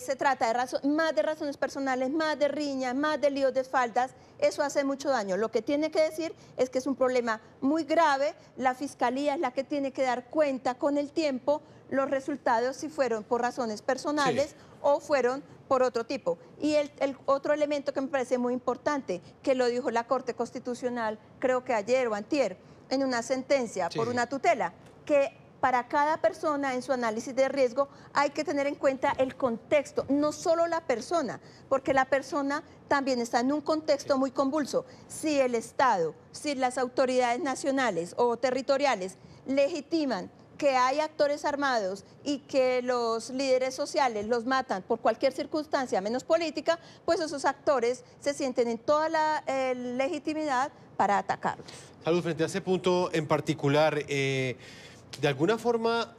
se trata más de razones personales, más de riñas, más de líos de espaldas. Eso hace mucho daño. Lo que tiene que decir es que es un problema muy grave. La Fiscalía es la que tiene que dar cuenta con el tiempo los resultados si fueron por razones personales o fueron por otro tipo. Y el otro elemento que me parece muy importante, que lo dijo la Corte Constitucional, creo que ayer o antier, en una sentencia por una tutela, que para cada persona en su análisis de riesgo hay que tener en cuenta el contexto, no solo la persona, porque la persona también está en un contexto muy convulso. Si el Estado, si las autoridades nacionales o territoriales legitiman que hay actores armados y que los líderes sociales los matan por cualquier circunstancia menos política, pues esos actores se sienten en toda la legitimidad para atacarlos. Salud, frente a ese punto en particular, de alguna forma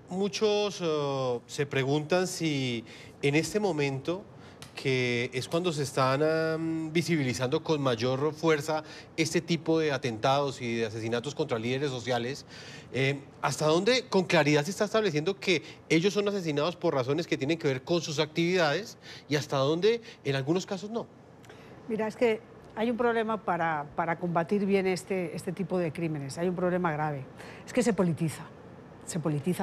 muchos se preguntan si en este momento, que es cuando se están visibilizando con mayor fuerza este tipo de atentados y de asesinatos contra líderes sociales, ¿hasta dónde con claridad se está estableciendo que ellos son asesinados por razones que tienen que ver con sus actividades y hasta dónde en algunos casos no? Mira, es que hay un problema para combatir bien este tipo de crímenes, hay un problema grave, es que se politiza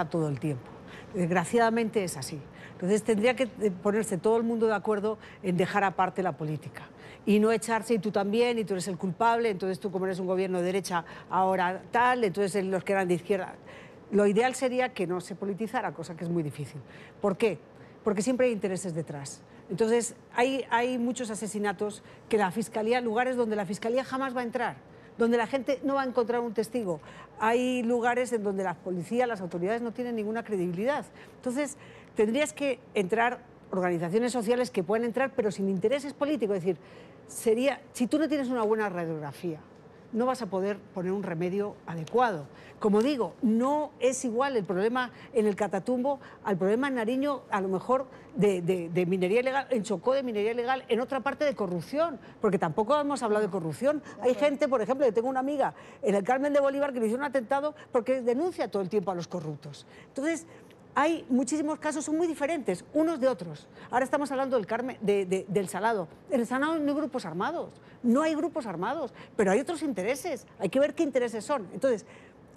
todo el tiempo. Desgraciadamente es así. Entonces tendría que ponerse todo el mundo de acuerdo en dejar aparte la política y no echarse y tú también, y tú eres el culpable, entonces tú como eres un gobierno de derecha ahora tal, entonces los que eran de izquierda. Lo ideal sería que no se politizara, cosa que es muy difícil. ¿Por qué? Porque siempre hay intereses detrás. Entonces hay muchos asesinatos que la Fiscalía, lugares donde la Fiscalía jamás va a entrar, donde la gente no va a encontrar un testigo. Hay lugares en donde la policía, las autoridades no tienen ninguna credibilidad. Entonces, tendrías que entrar organizaciones sociales que puedan entrar, pero sin intereses políticos. Es decir, si tú no tienes una buena radiografía, no vas a poder poner un remedio adecuado. Como digo, no es igual el problema en el Catatumbo al problema en Nariño, a lo mejor de minería ilegal, en Chocó de minería ilegal, en otra parte de corrupción, porque tampoco hemos hablado de corrupción. Hay gente, por ejemplo, yo tengo una amiga en el Carmen de Bolívar que le hicieron un atentado porque denuncia todo el tiempo a los corruptos. Entonces, hay muchísimos casos, son muy diferentes unos de otros. Ahora estamos hablando del Carmen, del Salado. En el Salado no hay grupos armados, pero hay otros intereses. Hay que ver qué intereses son. Entonces,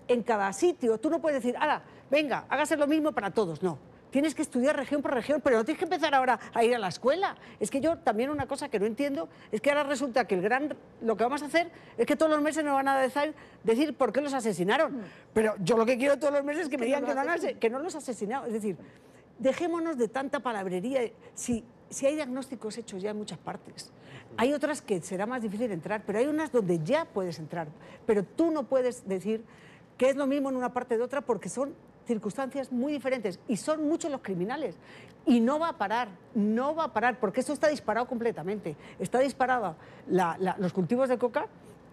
en cada sitio, tú no puedes decir, ¡hala, venga, hágase lo mismo para todos! No. Tienes que estudiar región por región, pero no tienes que empezar ahora a ir a la escuela. Es que yo también una cosa que no entiendo es que ahora resulta que lo que vamos a hacer es que todos los meses nos van a decir por qué los asesinaron. Pero yo lo que quiero todos los meses es que me digan que no los asesinaron. Es decir, dejémonos de tanta palabrería. Si hay diagnósticos hechos ya en muchas partes. Hay otras que será más difícil entrar, pero hay unas donde ya puedes entrar. Pero tú no puedes decir que es lo mismo en una parte de otra porque son circunstancias muy diferentes y son muchos los criminales. Y no va a parar, no va a parar, porque esto está disparado completamente. Está disparado los cultivos de coca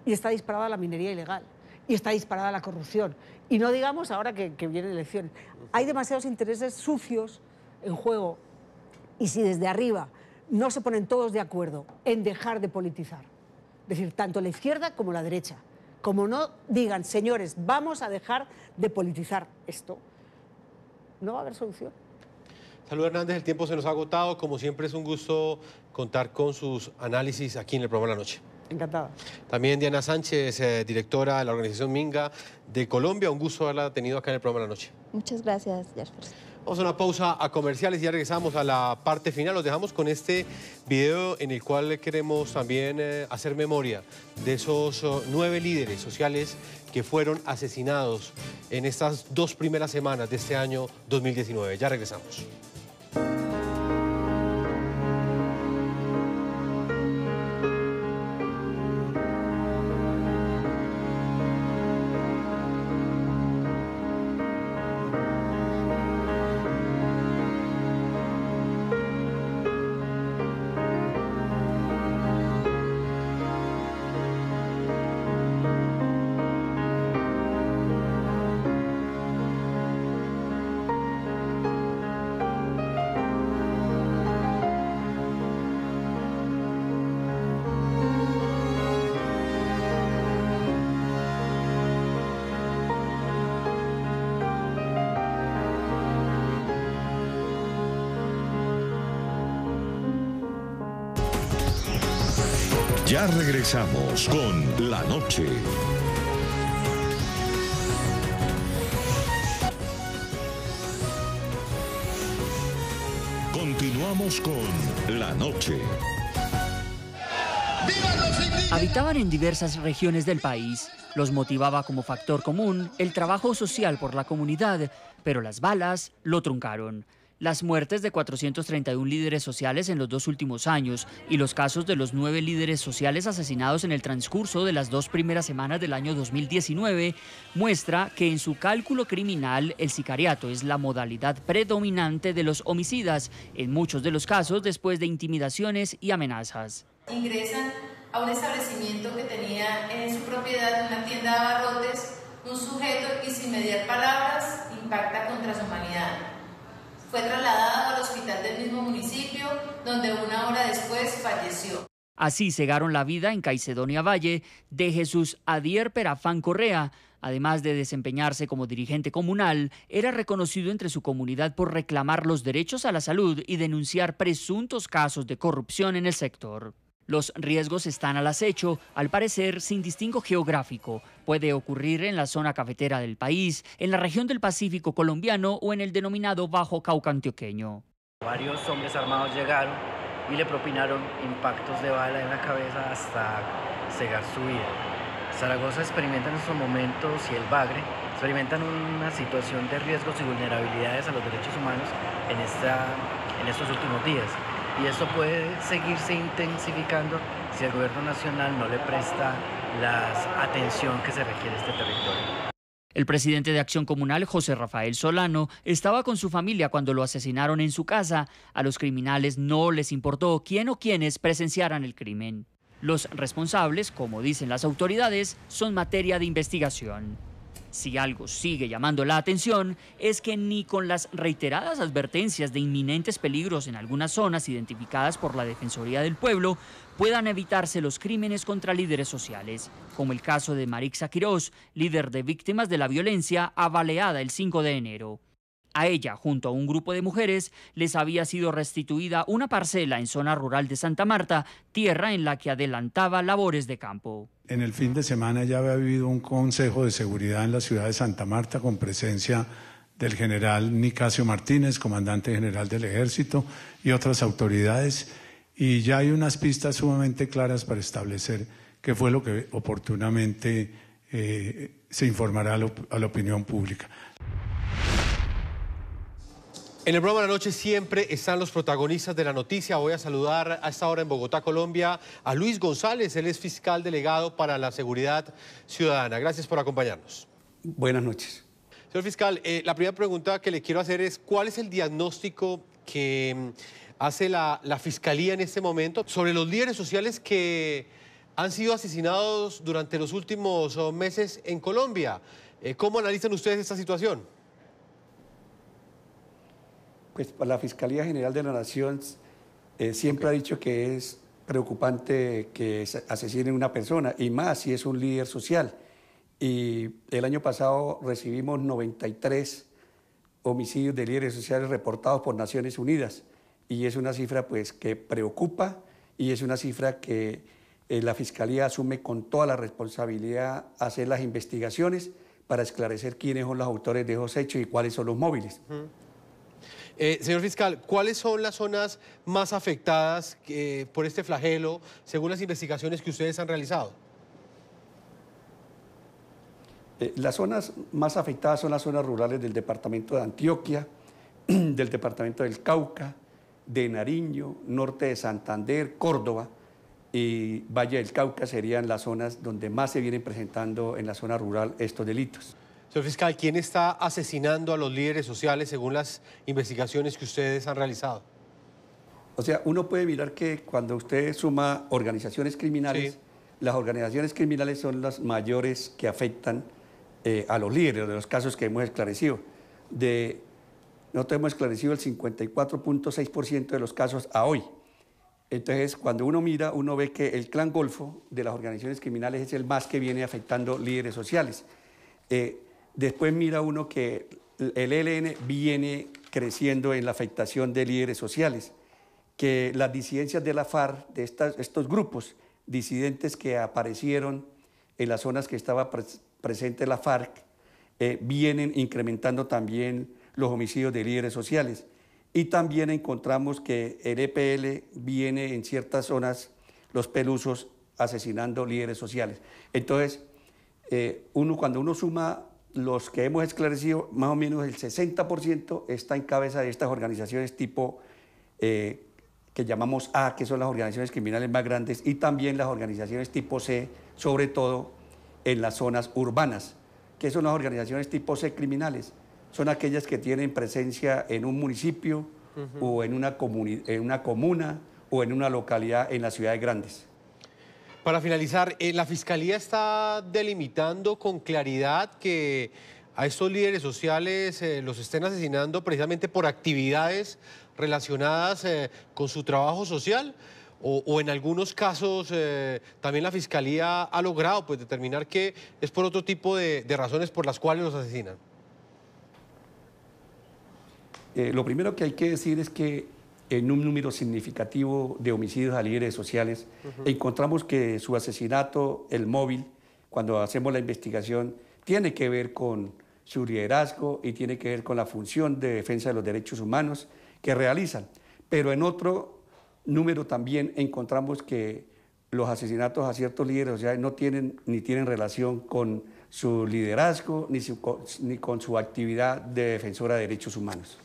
y está disparada la minería ilegal. Y está disparada la corrupción. Y no digamos ahora que vienen elecciones. Hay demasiados intereses sucios en juego. Y si desde arriba no se ponen todos de acuerdo en dejar de politizar, es decir, tanto la izquierda como la derecha, como no digan, señores, vamos a dejar de politizar esto, no va a haber solución. Salud Hernández, el tiempo se nos ha agotado. Como siempre es un gusto contar con sus análisis aquí en el programa de la noche. Encantada. También Diana Sánchez, directora de la organización Minga de Colombia. Un gusto haberla tenido acá en el programa de la noche. Muchas gracias, Jefferson. Vamos a una pausa a comerciales y ya regresamos a la parte final. Los dejamos con este video en el cual queremos también hacer memoria de esos 9 líderes sociales que fueron asesinados en estas 2 primeras semanas de este año 2019. Ya regresamos. Ya regresamos con La Noche. Continuamos con La Noche. Habitaban en diversas regiones del país. Los motivaba como factor común el trabajo social por la comunidad, pero las balas lo truncaron. Las muertes de 431 líderes sociales en los 2 últimos años y los casos de los 9 líderes sociales asesinados en el transcurso de las 2 primeras semanas del año 2019 muestra que en su cálculo criminal el sicariato es la modalidad predominante de los homicidas, en muchos de los casos después de intimidaciones y amenazas. Ingresan a un establecimiento que tenía en su propiedad una tienda de abarrotes, un sujeto y sin mediar palabras impacta contra su humanidad. Fue trasladado al hospital del mismo municipio, donde 1 hora después falleció. Así cegaron la vida en Caicedonia Valle de Jesús Adier Perafán Correa. Además de desempeñarse como dirigente comunal, era reconocido entre su comunidad por reclamar los derechos a la salud y denunciar presuntos casos de corrupción en el sector. Los riesgos están al acecho, al parecer sin distingo geográfico. Puede ocurrir en la zona cafetera del país, en la región del Pacífico colombiano o en el denominado Bajo Cauca antioqueño. Varios hombres armados llegaron y le propinaron impactos de bala en la cabeza hasta cegar su vida. Zaragoza experimenta en estos momentos y el Bagre experimentan una situación de riesgos y vulnerabilidades a los derechos humanos en estos últimos días. Y esto puede seguirse intensificando si el gobierno nacional no le presta la atención que se requiere a este territorio. El presidente de Acción Comunal, José Rafael Solano, estaba con su familia cuando lo asesinaron en su casa. A los criminales no les importó quién o quiénes presenciaran el crimen. Los responsables, como dicen las autoridades, son materia de investigación. Si algo sigue llamando la atención es que ni con las reiteradas advertencias de inminentes peligros en algunas zonas identificadas por la Defensoría del Pueblo puedan evitarse los crímenes contra líderes sociales, como el caso de Marixa Quirós, líder de víctimas de la violencia, abaleada el 5 de enero. A ella, junto a un grupo de mujeres, les había sido restituida una parcela en zona rural de Santa Marta, tierra en la que adelantaba labores de campo. En el fin de semana ya había habido un consejo de seguridad en la ciudad de Santa Marta con presencia del general Nicasio Martínez, comandante general del Ejército, y otras autoridades, y ya hay unas pistas sumamente claras para establecer qué fue lo que oportunamente se informará a la opinión pública. En el programa de la noche siempre están los protagonistas de la noticia. Voy a saludar a esta hora en Bogotá, Colombia, a Luis González. Él es fiscal delegado para la seguridad ciudadana. Gracias por acompañarnos. Buenas noches. Señor fiscal, la primera pregunta que le quiero hacer es ¿cuál es el diagnóstico que hace la Fiscalía en este momento sobre los líderes sociales que han sido asesinados durante los últimos meses en Colombia? ¿Cómo analizan ustedes esta situación? Pues la Fiscalía General de la Nación siempre ha dicho que es preocupante que asesinen a una persona, y más si es un líder social. Y el año pasado recibimos 93 homicidios de líderes sociales reportados por Naciones Unidas, y es una cifra pues que preocupa, y es una cifra que la Fiscalía asume con toda la responsabilidad hacer las investigaciones para esclarecer quiénes son los autores de esos hechos y cuáles son los móviles. Señor fiscal, ¿cuáles son las zonas más afectadas por este flagelo, según las investigaciones que ustedes han realizado? Las zonas más afectadas son las zonas rurales del departamento de Antioquia, del departamento del Cauca, de Nariño, norte de Santander, Córdoba y Valle del Cauca serían las zonas donde más se vienen presentando en la zona rural estos delitos. Señor fiscal, ¿quién está asesinando a los líderes sociales según las investigaciones que ustedes han realizado? O sea, uno puede mirar que cuando usted suma organizaciones criminales, sí, las organizaciones criminales son las mayores que afectan a los líderes de los casos que hemos esclarecido. Nosotros hemos esclarecido el 54.6% de los casos a hoy. Entonces, cuando uno mira, uno ve que el Clan Golfo de las organizaciones criminales es el más que viene afectando líderes sociales. Después mira uno que el ELN viene creciendo en la afectación de líderes sociales, que las disidencias de la FARC, de estos grupos disidentes que aparecieron en las zonas que estaba presente la FARC, vienen incrementando también los homicidios de líderes sociales. Y también encontramos que el EPL viene en ciertas zonas, los pelusos, asesinando líderes sociales. Entonces, cuando uno suma los que hemos esclarecido, más o menos el 60% está en cabeza de estas organizaciones tipo que llamamos A, que son las organizaciones criminales más grandes, y también las organizaciones tipo C, sobre todo en las zonas urbanas. ¿Qué son las organizaciones tipo C criminales? Son aquellas que tienen presencia en un municipio o en una comuna o en una localidad en las ciudades grandes. Para finalizar, ¿la Fiscalía está delimitando con claridad que a estos líderes sociales los estén asesinando precisamente por actividades relacionadas con su trabajo social? O en algunos casos también la Fiscalía ha logrado pues, determinar que es por otro tipo de razones por las cuales los asesinan. Lo primero que hay que decir es que en un número significativo de homicidios a líderes sociales encontramos que su asesinato, el móvil, cuando hacemos la investigación, tiene que ver con su liderazgo y tiene que ver con la función de defensa de los derechos humanos que realizan. Pero en otro número también encontramos que los asesinatos a ciertos líderes sociales no tienen ni tienen relación con su liderazgo ni con su actividad de defensora de derechos humanos.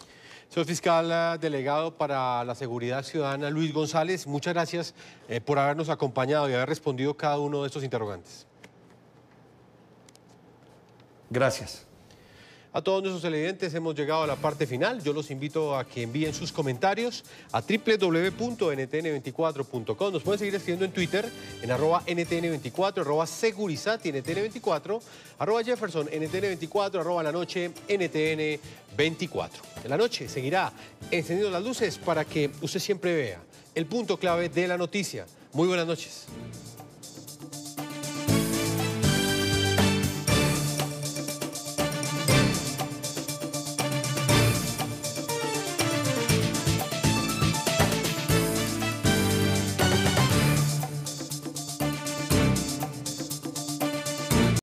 Señor fiscal delegado para la Seguridad Ciudadana, Luis González, muchas gracias por habernos acompañado y haber respondido cada uno de estos interrogantes. Gracias. A todos nuestros televidentes hemos llegado a la parte final. Yo los invito a que envíen sus comentarios a www.ntn24.com. Nos pueden seguir escribiendo en Twitter en @ntn24, @segurizati ntn24, @Jefferson ntn24, @la noche ntn24. En la noche seguirá encendiendo las luces para que usted siempre vea el punto clave de la noticia. Muy buenas noches.